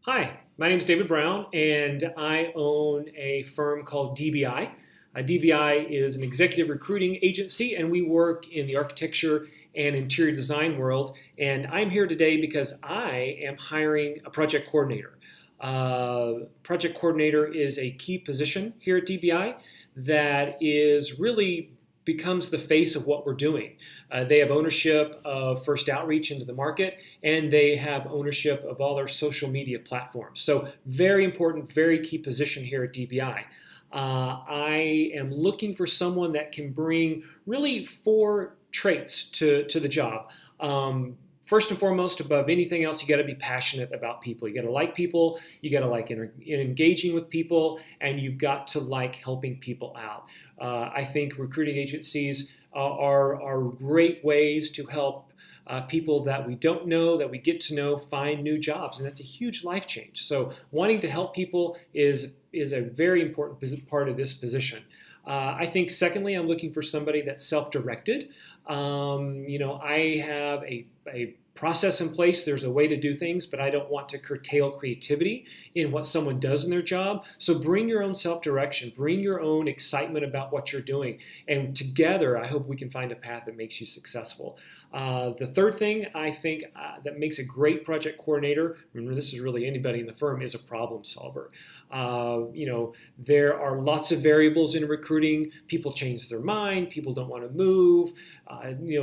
Hi, my name is David Brown, and I own a firm called DBI. DBI is an executive recruiting agency, and we work in the architecture and interior design world. And I'm here today because I am hiring a project coordinator. Project coordinator is a key position here at DBI that is really becomes the face of what we're doing. They have ownership of first outreach into the market, and they have ownership of all our social media platforms. So very important, very key position here at DBI. I am looking for someone that can bring really four traits to the job. First and foremost, above anything else, you got to be passionate about people. You got to like people, you got to like engaging with people, and you've got to like helping people out. I think recruiting agencies are great ways to help people that we don't know, that we get to know, find new jobs, and that's a huge life change. So wanting to help people is a very important part of this position. I think secondly, I'm looking for somebody that's self-directed. I have a process in place. There's a way to do things, but I don't want to curtail creativity in what someone does in their job. So bring your own self-direction, bring your own excitement about what you're doing, and together I hope we can find a path that makes you successful. The third thing I think that makes a great project coordinator, remember this is really anybody in the firm, is a problem solver. There are lots of variables in recruiting. People change their mind. People don't want to move.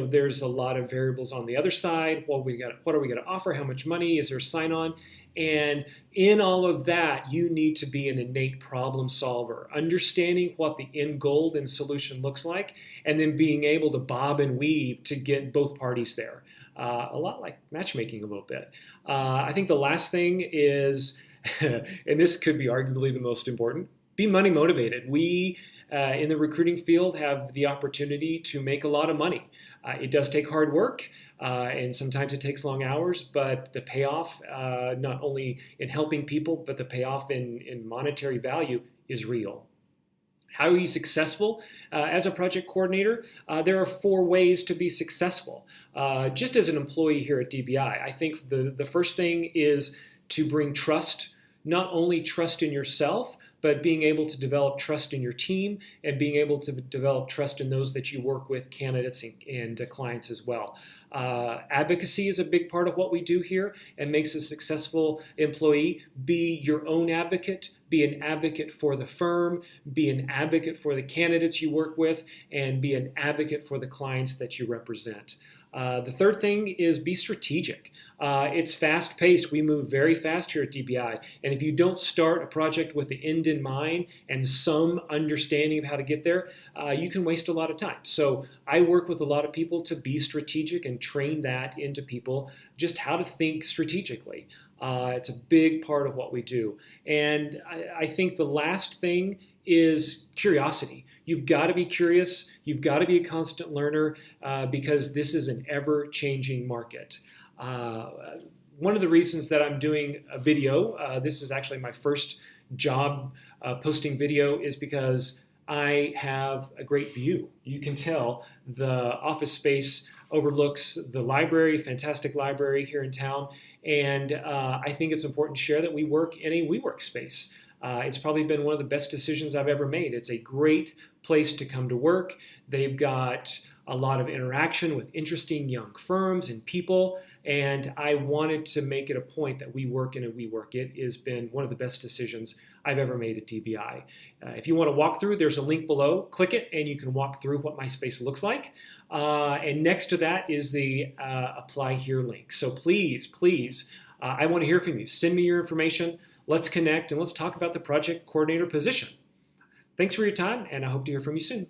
There's a lot of variables on the other side. Well, what are we going to offer? How much money? Is there a sign-on? And in all of that, you need to be an innate problem solver, understanding what the end goal and solution looks like, and then being able to bob and weave to get both parties there. A lot like matchmaking a little bit. I think the last thing is, and this could be arguably the most important, be money motivated. We in the recruiting field have the opportunity to make a lot of money. It does take hard work, and sometimes it takes long hours, but the payoff, not only in helping people, but the payoff in monetary value is real. How are you successful as a project coordinator? There are four ways to be successful. Just as an employee here at DBI, I think the first thing is to bring trust, not only trust in yourself, but being able to develop trust in your team and being able to develop trust in those that you work with, candidates and clients as well. Advocacy is a big part of what we do here and makes a successful employee. Be your own advocate, be an advocate for the firm, be an advocate for the candidates you work with, and be an advocate for the clients that you represent. The third thing is be strategic. It's fast-paced. We move very fast here at DBI. And if you don't start a project with the end in mind and some understanding of how to get there, you can waste a lot of time. So I work with a lot of people to be strategic and train that into people, just how to think strategically. It's a big part of what we do. And I think the last thing is curiosity. You've got to be curious. You've got to be a constant learner because this is an ever-changing market. One of the reasons that I'm doing a video, this is actually my first job posting video, is because I have a great view. You can tell the office space overlooks the library, fantastic library here in town, and I think it's important to share that we work in a WeWork space. It's probably been one of the best decisions I've ever made. It's a great place to come to work. They've got a lot of interaction with interesting young firms and people, and I wanted to make it a point that we work in a WeWork. It has been one of the best decisions I've ever made at DBI. If you want to walk through, there's a link below. Click it, and you can walk through what my space looks like. And next to that is the Apply Here link. So please, I want to hear from you. Send me your information. Let's connect, and let's talk about the project coordinator position. Thanks for your time, and I hope to hear from you soon.